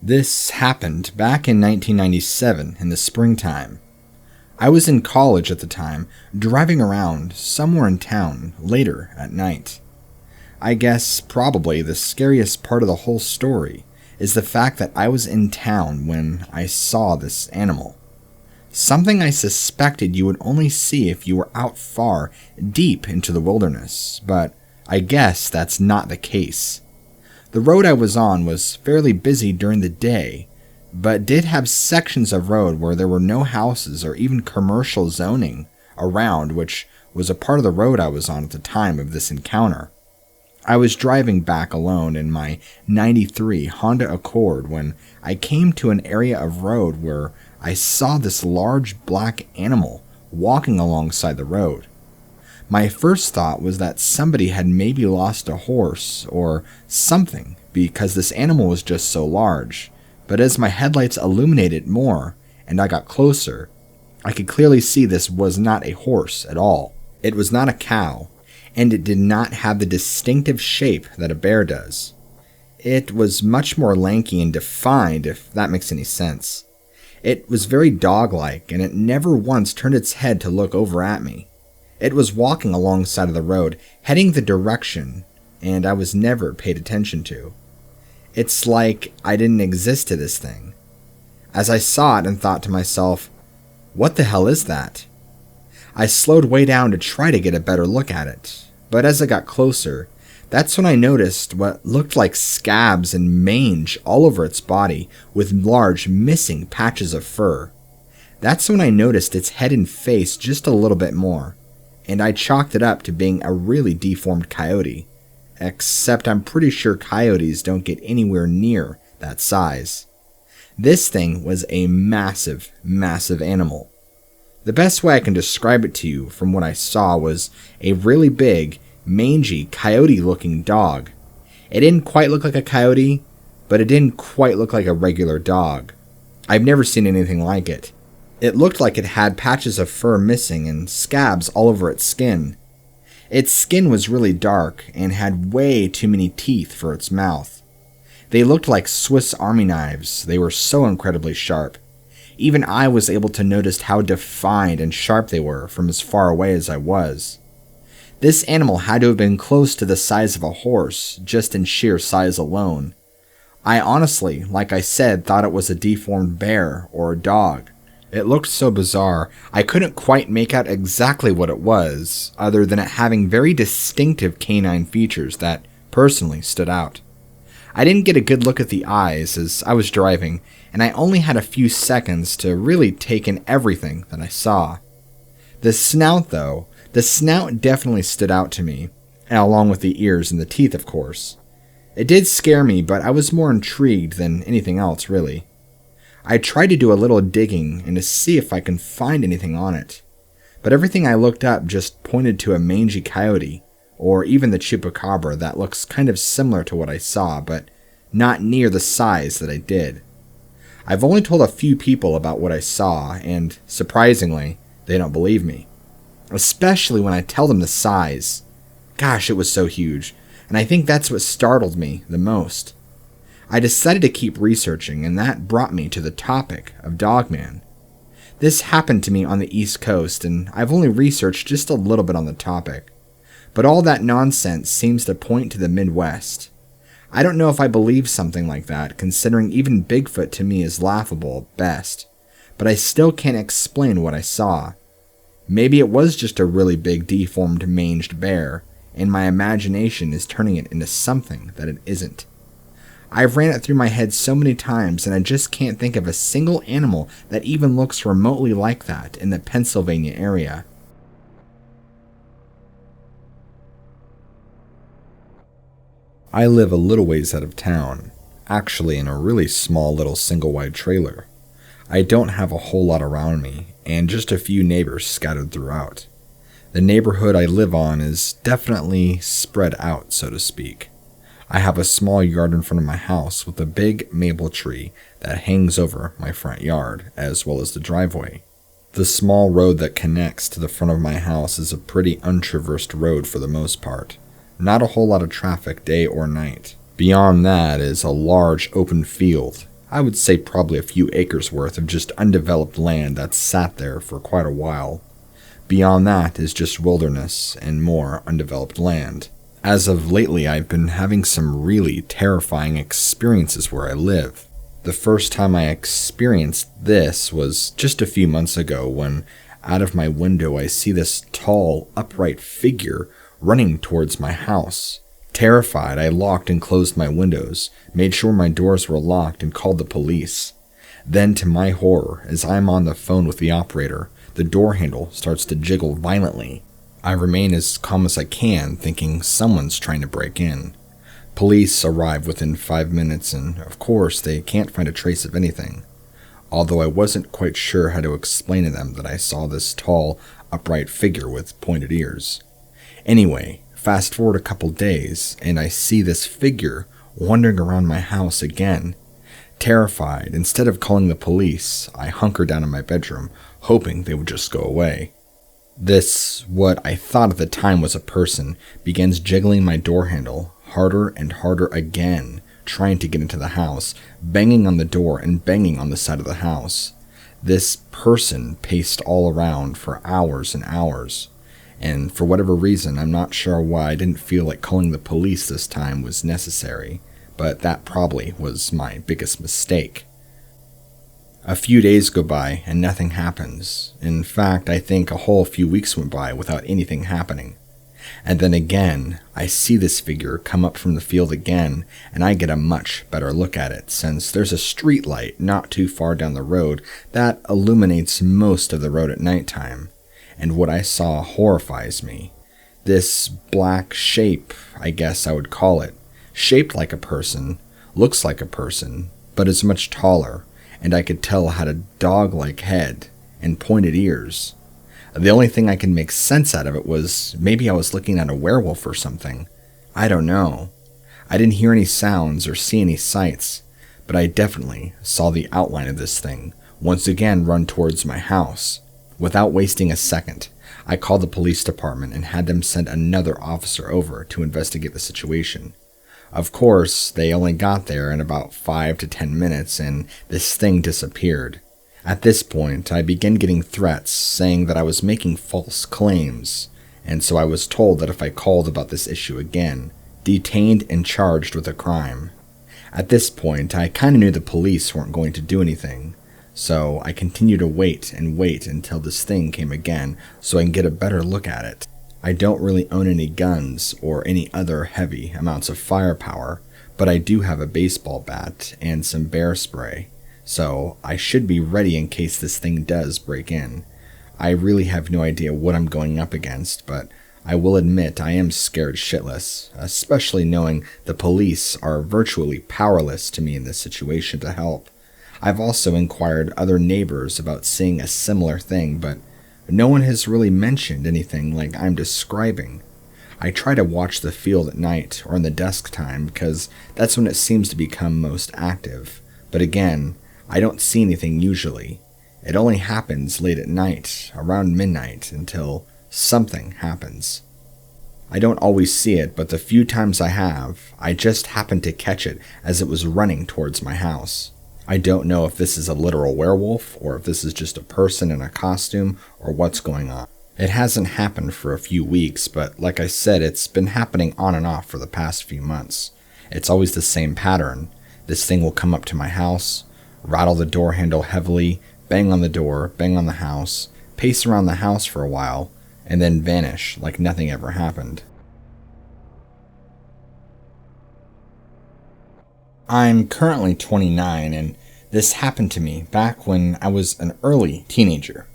This happened back in 1997 in the springtime. I was in college at the time, driving around somewhere in town later at night. I guess probably the scariest part of the whole story is the fact that I was in town when I saw this animal. Something I suspected you would only see if you were out far, deep into the wilderness, but I guess that's not the case. The road I was on was fairly busy during the day, but did have sections of road where there were no houses or even commercial zoning around, which was a part of the road I was on at the time of this encounter. I was driving back alone in my '93 Honda Accord when I came to an area of road where I saw this large black animal walking alongside the road. My first thought was that somebody had maybe lost a horse or something because this animal was just so large, but as my headlights illuminated more and I got closer, I could clearly see this was not a horse at all. It was not a cow, and it did not have the distinctive shape that a bear does. It was much more lanky and defined, if that makes any sense. It was very dog-like, and it never once turned its head to look over at me. It was walking alongside of the road, heading the direction, and I was never paid attention to. It's like I didn't exist to this thing. As I saw it and thought to myself, what the hell is that? I slowed way down to try to get a better look at it, but as I got closer, that's when I noticed what looked like scabs and mange all over its body with large missing patches of fur. That's when I noticed its head and face just a little bit more, and I chalked it up to being a really deformed coyote, except I'm pretty sure coyotes don't get anywhere near that size. This thing was a massive, massive animal. The best way I can describe it to you from what I saw was a really big, mangy, coyote-looking dog. It didn't quite look like a coyote, but it didn't quite look like a regular dog. I've never seen anything like it. It looked like it had patches of fur missing and scabs all over its skin. Its skin was really dark and had way too many teeth for its mouth. They looked like Swiss Army knives. They were so incredibly sharp. Even I was able to notice how defined and sharp they were from as far away as I was. This animal had to have been close to the size of a horse, just in sheer size alone. I honestly, like I said, thought it was a deformed bear or a dog. It looked so bizarre, I couldn't quite make out exactly what it was, other than it having very distinctive canine features that personally stood out. I didn't get a good look at the eyes as I was driving, and I only had a few seconds to really take in everything that I saw. The snout, though, the snout definitely stood out to me, along with the ears and the teeth, of course. It did scare me, but I was more intrigued than anything else, really. I tried to do a little digging and to see if I can find anything on it, but everything I looked up just pointed to a mangy coyote, or even the chupacabra that looks kind of similar to what I saw, but not near the size that I did. I've only told a few people about what I saw, and surprisingly, they don't believe me. Especially when I tell them the size. Gosh, it was so huge, and I think that's what startled me the most. I decided to keep researching, and that brought me to the topic of Dogman. This happened to me on the East Coast, and I've only researched just a little bit on the topic. But all that nonsense seems to point to the Midwest. I don't know if I believe something like that, considering even Bigfoot to me is laughable at best, but I still can't explain what I saw. Maybe it was just a really big deformed manged bear, and my imagination is turning it into something that it isn't. I've ran it through my head so many times, and I just can't think of a single animal that even looks remotely like that in the Pennsylvania area. I live a little ways out of town, actually in a really small little single-wide trailer. I don't have a whole lot around me, and just a few neighbors scattered throughout. The neighborhood I live on is definitely spread out, so to speak. I have a small yard in front of my house with a big maple tree that hangs over my front yard, as well as the driveway. The small road that connects to the front of my house is a pretty untraversed road for the most part. Not a whole lot of traffic day or night. Beyond that is a large open field, I would say probably a few acres worth of just undeveloped land that's sat there for quite a while. Beyond that is just wilderness and more undeveloped land. As of lately, I've been having some really terrifying experiences where I live. The first time I experienced this was just a few months ago when, out of my window, I see this tall, upright figure running towards my house. Terrified, I locked and closed my windows, made sure my doors were locked, and called the police. Then, to my horror, as I'm on the phone with the operator, the door handle starts to jiggle violently. I remain as calm as I can, thinking someone's trying to break in. Police arrive within 5 minutes, and of course they can't find a trace of anything. Although I wasn't quite sure how to explain to them that I saw this tall, upright figure with pointed ears. Anyway, fast forward a couple days, and I see this figure wandering around my house again. Terrified, instead of calling the police, I hunker down in my bedroom, hoping they would just go away. This, what I thought at the time was a person, begins jiggling my door handle harder and harder again, trying to get into the house, banging on the door and banging on the side of the house. This person paced all around for hours and hours, and for whatever reason, I'm not sure why I didn't feel like calling the police this time was necessary, but that probably was my biggest mistake. A few days go by and nothing happens. In fact, I think a whole few weeks went by without anything happening. And then again, I see this figure come up from the field again, and I get a much better look at it, since there's a street light not too far down the road that illuminates most of the road at nighttime. And what I saw horrifies me. This black shape, I guess I would call it, shaped like a person, looks like a person, but is much taller, and I could tell had a dog-like head and pointed ears. The only thing I could make sense out of it was maybe I was looking at a werewolf or something. I don't know. I didn't hear any sounds or see any sights, but I definitely saw the outline of this thing once again run towards my house. Without wasting a second, I called the police department and had them send another officer over to investigate the situation. Of course, they only got there in about 5 to 10 minutes, and this thing disappeared. At this point, I began getting threats saying that I was making false claims, and so I was told that if I called about this issue again, detained and charged with a crime. At this point, I kinda knew the police weren't going to do anything, so I continued to wait and wait until this thing came again so I can get a better look at it. I don't really own any guns or any other heavy amounts of firepower, but I do have a baseball bat and some bear spray, so I should be ready in case this thing does break in. I really have no idea what I'm going up against, but I will admit I am scared shitless, especially knowing the police are virtually powerless to me in this situation to help. I've also inquired other neighbors about seeing a similar thing, but no one has really mentioned anything like I'm describing. I try to watch the field at night or in the dusk time because that's when it seems to become most active. But again, I don't see anything usually. It only happens late at night, around midnight, until something happens. I don't always see it, but the few times I have, I just happen to catch it as it was running towards my house. I don't know if this is a literal werewolf, or if this is just a person in a costume, or what's going on. It hasn't happened for a few weeks, but like I said, it's been happening on and off for the past few months. It's always the same pattern. This thing will come up to my house, rattle the door handle heavily, bang on the door, bang on the house, pace around the house for a while, and then vanish like nothing ever happened. I'm currently 29, and this happened to me back when I was an early teenager.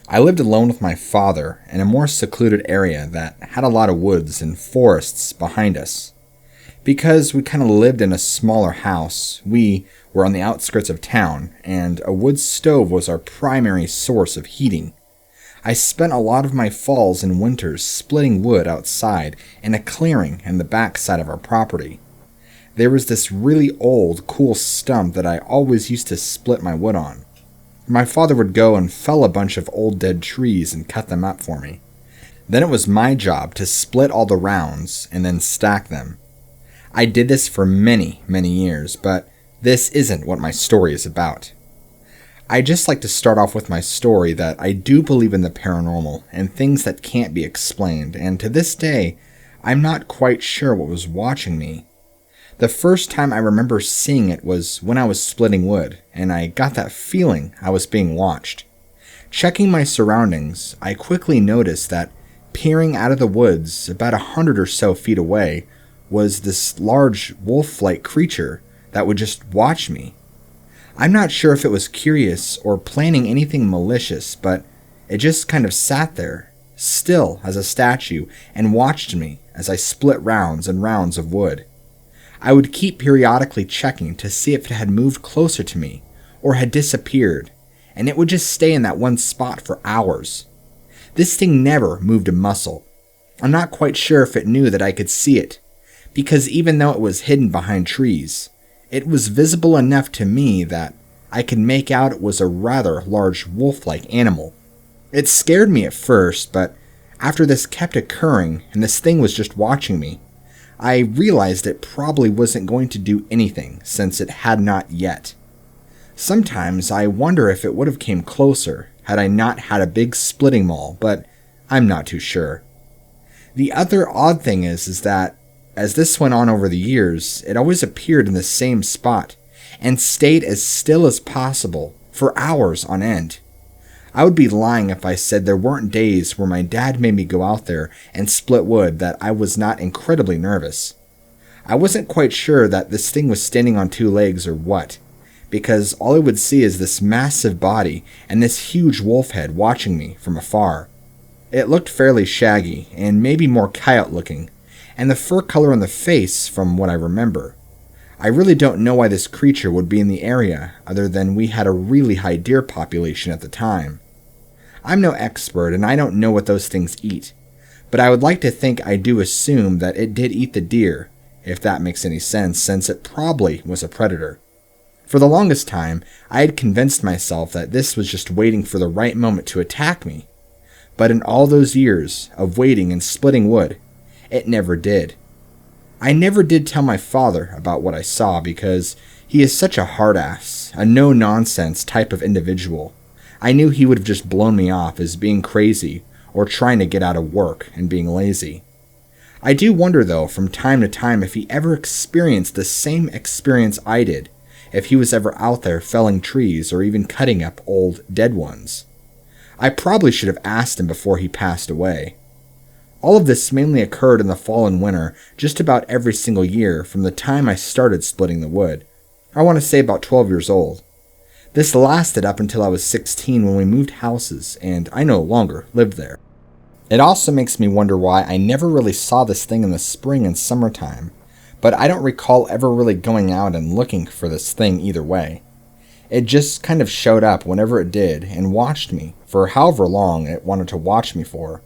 I lived alone with my father in a more secluded area that had a lot of woods and forests behind us. Because we kind of lived in a smaller house, we were on the outskirts of town, and a wood stove was our primary source of heating. I spent a lot of my falls and winters splitting wood outside in a clearing in the back side of our property. There was this really old, cool stump that I always used to split my wood on. My father would go and fell a bunch of old dead trees and cut them up for me. Then it was my job to split all the rounds and then stack them. I did this for many, many years, but This isn't what my story is about. I'd just like to start off with my story that I do believe in the paranormal and things that can't be explained, and to this day, I'm not quite sure what was watching me. The first time I remember seeing it was when I was splitting wood, and I got that feeling I was being watched. Checking my surroundings, I quickly noticed that peering out of the woods about 100 or so feet away was this large wolf-like creature that would just watch me. I'm not sure if it was curious or planning anything malicious, but it just kind of sat there, still as a statue, and watched me as I split rounds and rounds of wood. I would keep periodically checking to see if it had moved closer to me or had disappeared, and it would just stay in that one spot for hours. This thing never moved a muscle. I'm not quite sure if it knew that I could see it, because even though it was hidden behind trees, it was visible enough to me that I could make out it was a rather large wolf-like animal. It scared me at first, but after this kept occurring and this thing was just watching me, I realized it probably wasn't going to do anything since it had not yet. Sometimes I wonder if it would have came closer had I not had a big splitting maul, but I'm not too sure. The other odd thing is that as this went on over the years, it always appeared in the same spot and stayed as still as possible for hours on end. I would be lying if I said there weren't days where my dad made me go out there and split wood that I was not incredibly nervous. I wasn't quite sure that this thing was standing on two legs or what, because all I would see is this massive body and this huge wolf head watching me from afar. It looked fairly shaggy and maybe more coyote looking, and the fur color on the face from what I remember. I really don't know why this creature would be in the area other than we had a really high deer population at the time. I'm no expert and I don't know what those things eat, but I would like to think I do assume that it did eat the deer, if that makes any sense, since it probably was a predator. For the longest time, I had convinced myself that this was just waiting for the right moment to attack me, but in all those years of waiting and splitting wood, it never did. I never did tell my father about what I saw because he is such a hard-ass, a no-nonsense type of individual. I knew he would have just blown me off as being crazy or trying to get out of work and being lazy. I do wonder though from time to time if he ever experienced the same experience I did, if he was ever out there felling trees or even cutting up old dead ones. I probably should have asked him before he passed away. All of this mainly occurred in the fall and winter just about every single year from the time I started splitting the wood. I want to say about 12 years old. This lasted up until I was 16 when we moved houses and I no longer lived there. It also makes me wonder why I never really saw this thing in the spring and summertime, but I don't recall ever really going out and looking for this thing either way. It just kind of showed up whenever it did and watched me for however long it wanted to watch me for.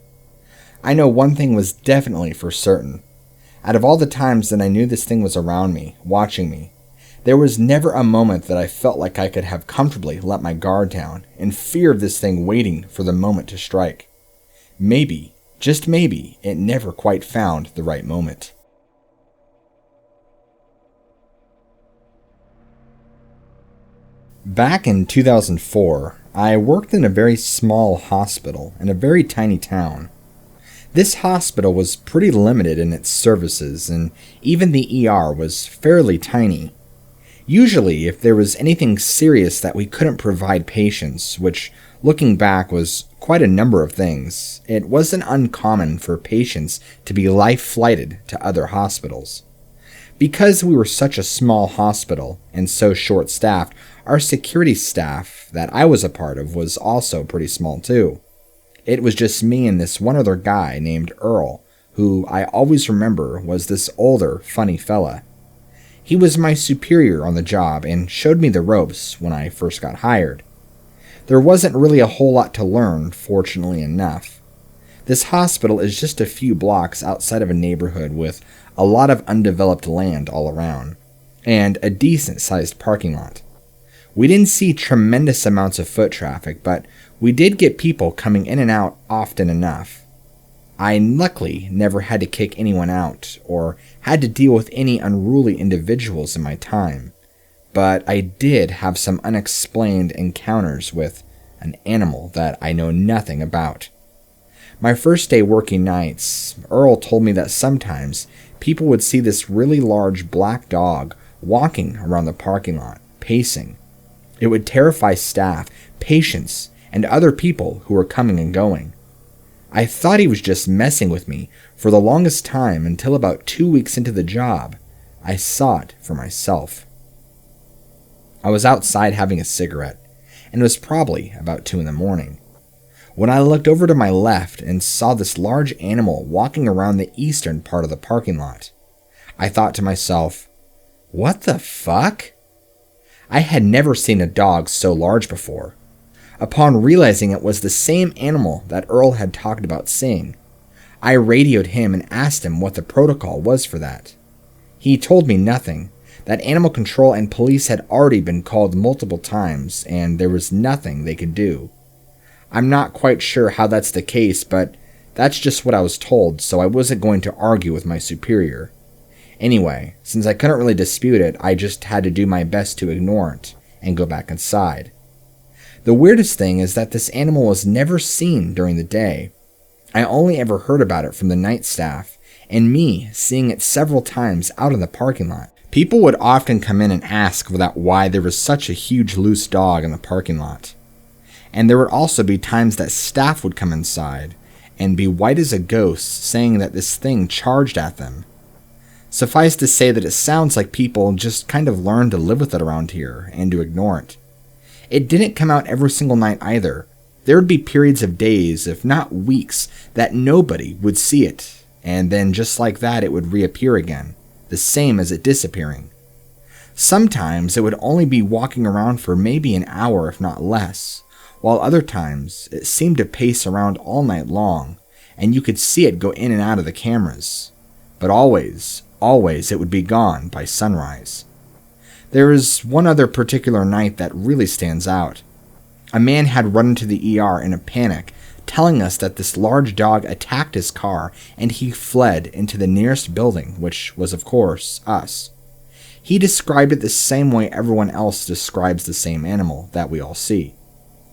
I know one thing was definitely for certain. Out of all the times that I knew this thing was around me, watching me, there was never a moment that I felt like I could have comfortably let my guard down in fear of this thing waiting for the moment to strike. Maybe, just maybe, it never quite found the right moment. Back in 2004, I worked in a very small hospital in a very tiny town. This hospital was pretty limited in its services, and even the ER was fairly tiny. Usually, if there was anything serious that we couldn't provide patients, which looking back was quite a number of things, it wasn't uncommon for patients to be life-flighted to other hospitals. Because we were such a small hospital and so short-staffed, our security staff that I was a part of was also pretty small too. It was just me and this one other guy named Earl, who I always remember was this older, funny fella. He was my superior on the job and showed me the ropes when I first got hired. There wasn't really a whole lot to learn, fortunately enough. This hospital is just a few blocks outside of a neighborhood with a lot of undeveloped land all around, and a decent-sized parking lot. We didn't see tremendous amounts of foot traffic, but we did get people coming in and out often enough. I luckily never had to kick anyone out or had to deal with any unruly individuals in my time, but I did have some unexplained encounters with an animal that I know nothing about. My first day working nights, Earl told me that sometimes people would see this really large black dog walking around the parking lot, pacing. It would terrify staff, patients, and other people who were coming and going. I thought he was just messing with me for the longest time until about 2 weeks into the job, I saw it for myself. I was outside having a cigarette, and it was probably about 2 in the morning, when I looked over to my left and saw this large animal walking around the eastern part of the parking lot. I thought to myself, what the fuck? I had never seen a dog so large before. Upon realizing it was the same animal that Earl had talked about seeing, I radioed him and asked him what the protocol was for that. He told me nothing, that animal control and police had already been called multiple times and there was nothing they could do. I'm not quite sure how that's the case, but that's just what I was told, so I wasn't going to argue with my superior. Anyway, since I couldn't really dispute it, I just had to do my best to ignore it and go back inside. The weirdest thing is that this animal was never seen during the day. I only ever heard about it from the night staff, and me seeing it several times out in the parking lot. People would often come in and ask about why there was such a huge loose dog in the parking lot. And there would also be times that staff would come inside and be white as a ghost, saying that this thing charged at them. Suffice to say that it sounds like people just kind of learned to live with it around here and to ignore it. It didn't come out every single night either. There would be periods of days, if not weeks, that nobody would see it, and then just like that it would reappear again, the same as it disappearing. Sometimes it would only be walking around for maybe an hour if not less, while other times it seemed to pace around all night long, and you could see it go in and out of the cameras. But always it would be gone by sunrise. There is one other particular night that really stands out. A man had run into the ER in a panic, telling us that this large dog attacked his car and he fled into the nearest building, which was of course us. He described it the same way everyone else describes the same animal that we all see.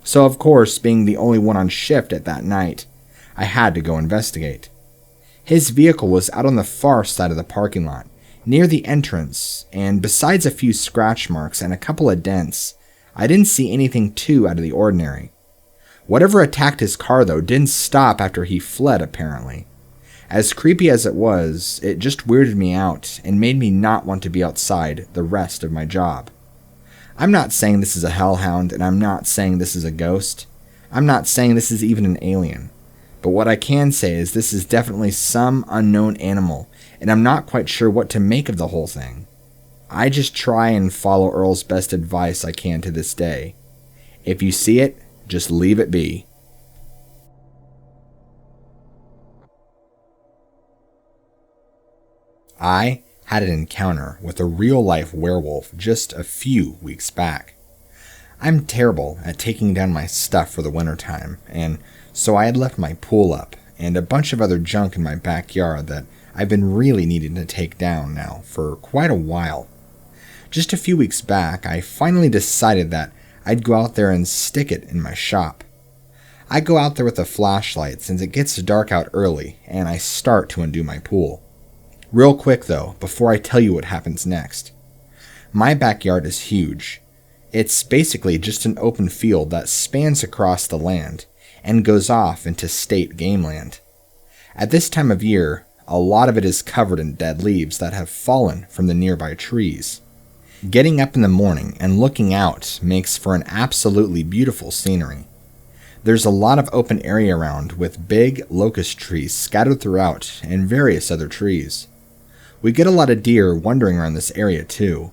So of course, being the only one on shift at that night, I had to go investigate. His vehicle was out on the far side of the parking lot, near the entrance, and besides a few scratch marks and a couple of dents, I didn't see anything too out of the ordinary. Whatever attacked his car, though, didn't stop after he fled, apparently. As creepy as it was, it just weirded me out and made me not want to be outside the rest of my job. I'm not saying this is a hellhound, and I'm not saying this is a ghost. I'm not saying this is even an alien. But what I can say is this is definitely some unknown animal, and I'm not quite sure what to make of the whole thing. I just try and follow Earl's best advice I can to this day. If you see it, just leave it be. I had an encounter with a real-life werewolf just a few weeks back. I'm terrible at taking down my stuff for the wintertime, and so I had left my pool up and a bunch of other junk in my backyard that I've been really needing to take down now for quite a while. Just a few weeks back, I finally decided that I'd go out there and stick it in my shop. I go out there with a flashlight since it gets dark out early, and I start to undo my pool. Real quick though, before I tell you what happens next. My backyard is huge. It's basically just an open field that spans across the land and goes off into state game land. At this time of year, a lot of it is covered in dead leaves that have fallen from the nearby trees. Getting up in the morning and looking out makes for an absolutely beautiful scenery. There's a lot of open area around with big locust trees scattered throughout and various other trees. We get a lot of deer wandering around this area too.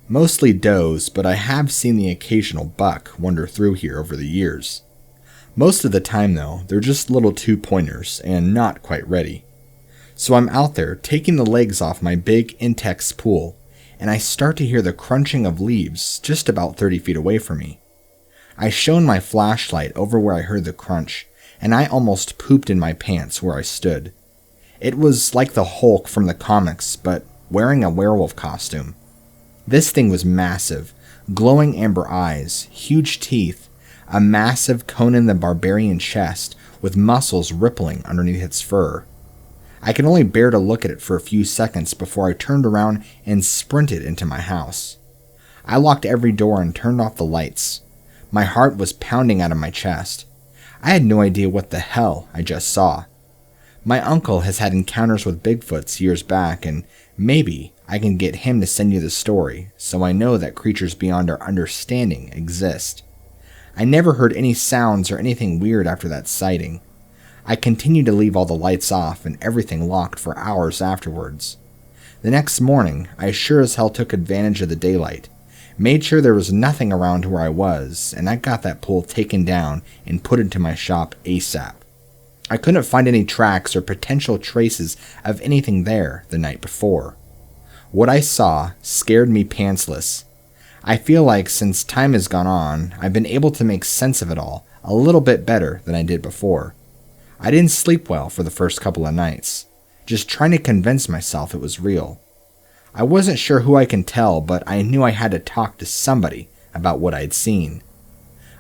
Mostly does, but I have seen the occasional buck wander through here over the years. Most of the time though, they're just little 2-pointers and not quite ready. So I'm out there taking the legs off my big Intex pool, and I start to hear the crunching of leaves just about 30 feet away from me. I shone my flashlight over where I heard the crunch, and I almost pooped in my pants where I stood. It was like the Hulk from the comics, but wearing a werewolf costume. This thing was massive, glowing amber eyes, huge teeth, a massive Conan the Barbarian chest with muscles rippling underneath its fur. I could only bear to look at it for a few seconds before I turned around and sprinted into my house. I locked every door and turned off the lights. My heart was pounding out of my chest. I had no idea what the hell I just saw. My uncle has had encounters with Bigfoots years back, and maybe I can get him to send you the story so I know that creatures beyond our understanding exist. I never heard any sounds or anything weird after that sighting. I continued to leave all the lights off and everything locked for hours afterwards. The next morning, I sure as hell took advantage of the daylight, made sure there was nothing around where I was, and I got that pole taken down and put into my shop ASAP. I couldn't find any tracks or potential traces of anything there the night before. What I saw scared me pantsless. I feel like since time has gone on, I've been able to make sense of it all a little bit better than I did before. I didn't sleep well for the first couple of nights, just trying to convince myself it was real. I wasn't sure who I can tell, but I knew I had to talk to somebody about what I'd seen.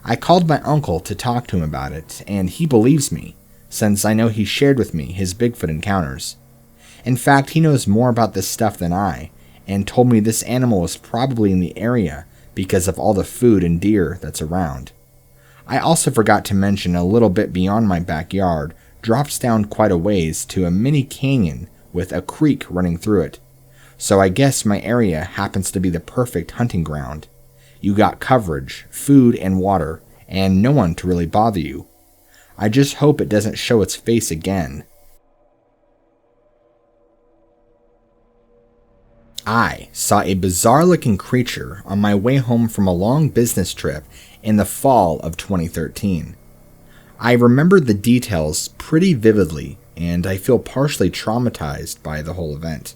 I called my uncle to talk to him about it, and he believes me, since I know he shared with me his Bigfoot encounters. In fact, he knows more about this stuff than I, and told me this animal was probably in the area because of all the food and deer that's around. I also forgot to mention a little bit beyond my backyard drops down quite a ways to a mini canyon with a creek running through it. So I guess my area happens to be the perfect hunting ground. You got coverage, food and water, and no one to really bother you. I just hope it doesn't show its face again. I saw a bizarre-looking creature on my way home from a long business trip in the fall of 2013. I remember the details pretty vividly, and I feel partially traumatized by the whole event.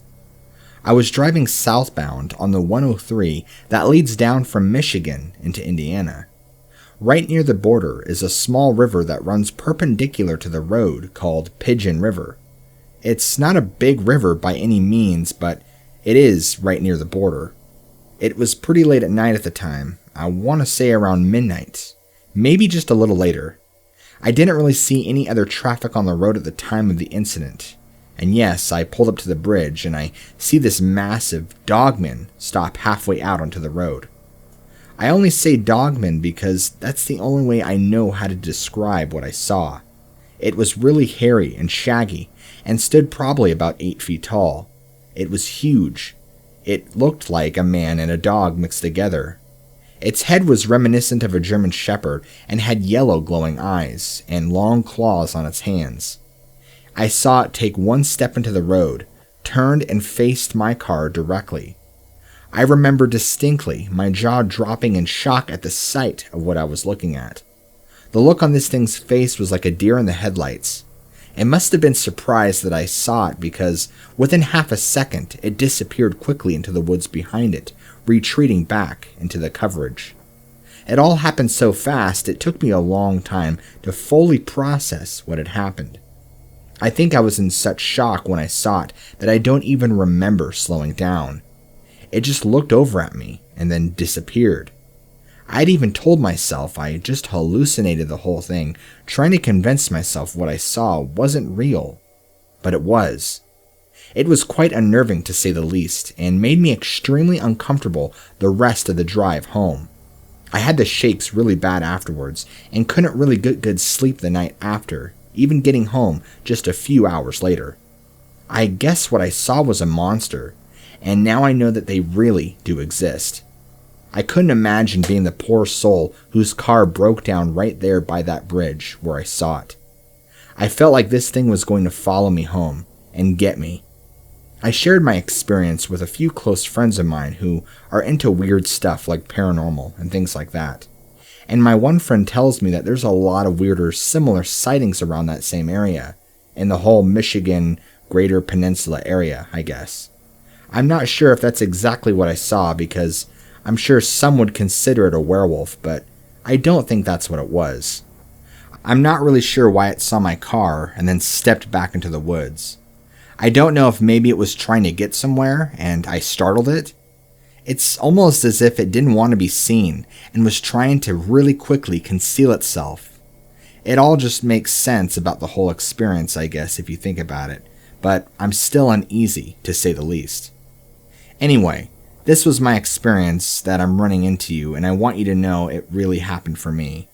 I was driving southbound on the 103 that leads down from Michigan into Indiana. Right near the border is a small river that runs perpendicular to the road called Pigeon River. It's not a big river by any means, but it is right near the border. It was pretty late at night at the time. I want to say around midnight, maybe just a little later. I didn't really see any other traffic on the road at the time of the incident. And yes, I pulled up to the bridge and I see this massive Dogman stop halfway out onto the road. I only say Dogman because that's the only way I know how to describe what I saw. It was really hairy and shaggy and stood probably about 8 feet tall. It was huge. It looked like a man and a dog mixed together. Its head was reminiscent of a German Shepherd and had yellow glowing eyes and long claws on its hands. I saw it take one step into the road, turned and faced my car directly. I remember distinctly my jaw dropping in shock at the sight of what I was looking at. The look on this thing's face was like a deer in the headlights. It must have been surprised that I saw it because within half a second it disappeared quickly into the woods behind it, retreating back into the coverage. It all happened so fast it took me a long time to fully process what had happened. I think I was in such shock when I saw it that I don't even remember slowing down. It just looked over at me and then disappeared. I'd even told myself I just hallucinated the whole thing, trying to convince myself what I saw wasn't real. But it was. It was quite unnerving to say the least, and made me extremely uncomfortable the rest of the drive home. I had the shakes really bad afterwards, and couldn't really get good sleep the night after, even getting home just a few hours later. I guess what I saw was a monster, and now I know that they really do exist. I couldn't imagine being the poor soul whose car broke down right there by that bridge where I saw it. I felt like this thing was going to follow me home and get me. I shared my experience with a few close friends of mine who are into weird stuff like paranormal and things like that. And my one friend tells me that there's a lot of weirder similar sightings around that same area, in the whole Michigan Greater Peninsula area, I guess. I'm not sure if that's exactly what I saw because I'm sure some would consider it a werewolf, but I don't think that's what it was. I'm not really sure why it saw my car and then stepped back into the woods. I don't know if maybe it was trying to get somewhere and I startled it. It's almost as if it didn't want to be seen and was trying to really quickly conceal itself. It all just makes sense about the whole experience, I guess, if you think about it, but I'm still uneasy, to say the least. Anyway, this was my experience that I'm running into you, and I want you to know it really happened for me.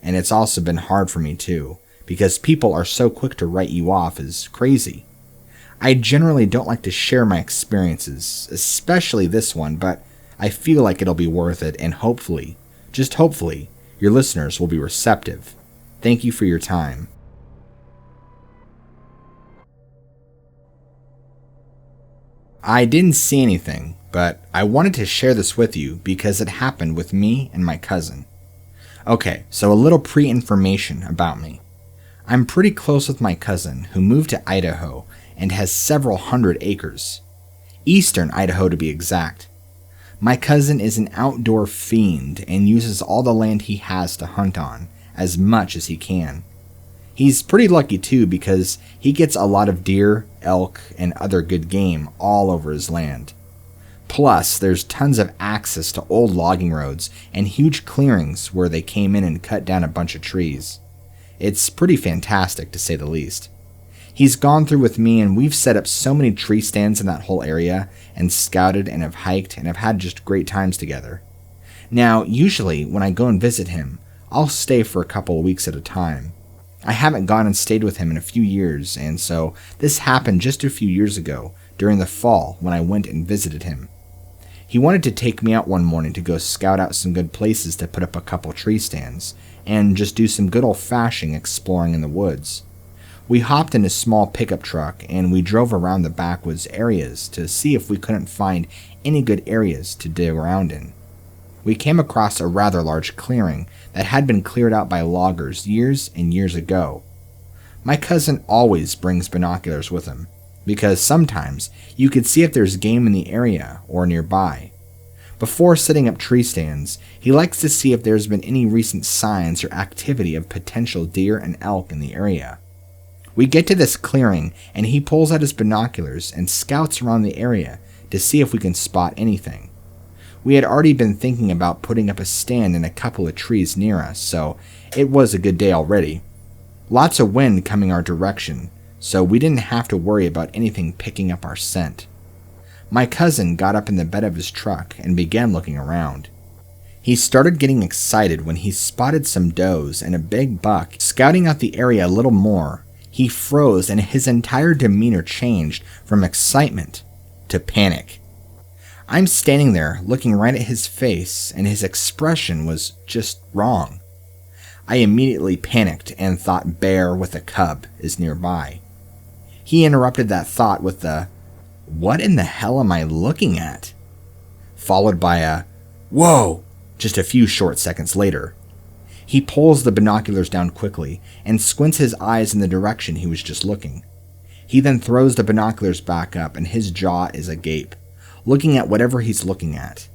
And it's also been hard for me too, because people are so quick to write you off as crazy. I generally don't like to share my experiences, especially this one, but I feel like it'll be worth it, and hopefully, just hopefully, your listeners will be receptive. Thank you for your time. I didn't see anything, but I wanted to share this with you because it happened with me and my cousin. Okay, so a little pre-information about me. I'm pretty close with my cousin who moved to Idaho and has several hundred acres. Eastern Idaho to be exact. My cousin is an outdoor fiend and uses all the land he has to hunt on, as much as he can. He's pretty lucky too because he gets a lot of deer, elk, and other good game all over his land. Plus, there's tons of access to old logging roads and huge clearings where they came in and cut down a bunch of trees. It's pretty fantastic to say the least. He's gone through with me and we've set up so many tree stands in that whole area and scouted and have hiked and have had just great times together. Now, usually when I go and visit him, I'll stay for a couple of weeks at a time. I haven't gone and stayed with him in a few years, and so this happened just a few years ago during the fall when I went and visited him. He wanted to take me out one morning to go scout out some good places to put up a couple tree stands and just do some good old-fashioned exploring in the woods. We hopped in a small pickup truck and we drove around the backwoods areas to see if we couldn't find any good areas to dig around in. We came across a rather large clearing that had been cleared out by loggers years and years ago. My cousin always brings binoculars with him, because sometimes you could see if there's game in the area or nearby. Before setting up tree stands, he likes to see if there's been any recent signs or activity of potential deer and elk in the area. We get to this clearing and he pulls out his binoculars and scouts around the area to see if we can spot anything. We had already been thinking about putting up a stand in a couple of trees near us, so it was a good day already. Lots of wind coming our direction, so we didn't have to worry about anything picking up our scent. My cousin got up in the bed of his truck and began looking around. He started getting excited when he spotted some does and a big buck scouting out the area a little more. He froze and his entire demeanor changed from excitement to panic. I'm standing there looking right at his face and his expression was just wrong. I immediately panicked and thought bear with a cub is nearby. He interrupted that thought with the, "What in the hell am I looking at?" followed by a, "Whoa," just a few short seconds later. He pulls the binoculars down quickly and squints his eyes in the direction he was just looking. He then throws the binoculars back up and his jaw is agape, looking at whatever he's looking at.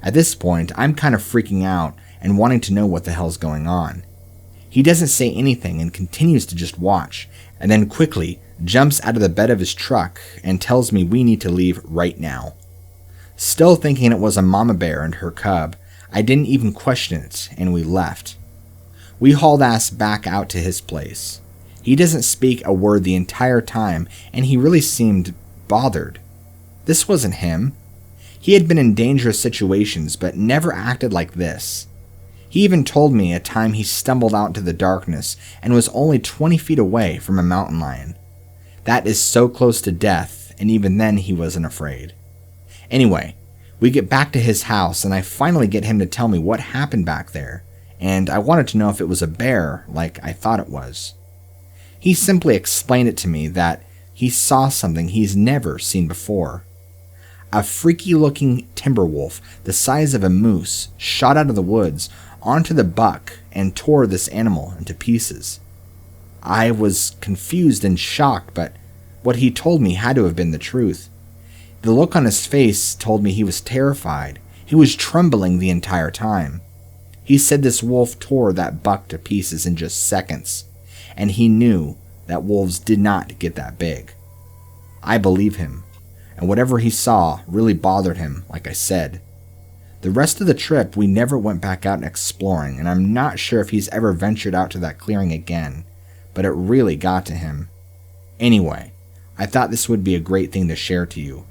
At this point, I'm kind of freaking out and wanting to know what the hell's going on. He doesn't say anything and continues to just watch, and then quickly jumps out of the bed of his truck and tells me we need to leave right now. Still thinking it was a mama bear and her cub, I didn't even question it, and we left. We hauled ass back out to his place. He doesn't speak a word the entire time, and he really seemed bothered. This wasn't him. He had been in dangerous situations, but never acted like this. He even told me a time he stumbled out into the darkness and was only 20 feet away from a mountain lion. That is so close to death, and even then he wasn't afraid. Anyway, we get back to his house and I finally get him to tell me what happened back there, and I wanted to know if it was a bear like I thought it was. He simply explained it to me that he saw something he's never seen before. A freaky-looking timber wolf the size of a moose shot out of the woods onto the buck and tore this animal into pieces. I was confused and shocked, but what he told me had to have been the truth. The look on his face told me he was terrified. He was trembling the entire time. He said this wolf tore that buck to pieces in just seconds, and he knew that wolves did not get that big. I believe him. and whatever he saw really bothered him, like I said. The rest of the trip, we never went back out exploring, and I'm not sure if he's ever ventured out to that clearing again, but it really got to him. Anyway, I thought this would be a great thing to share to you,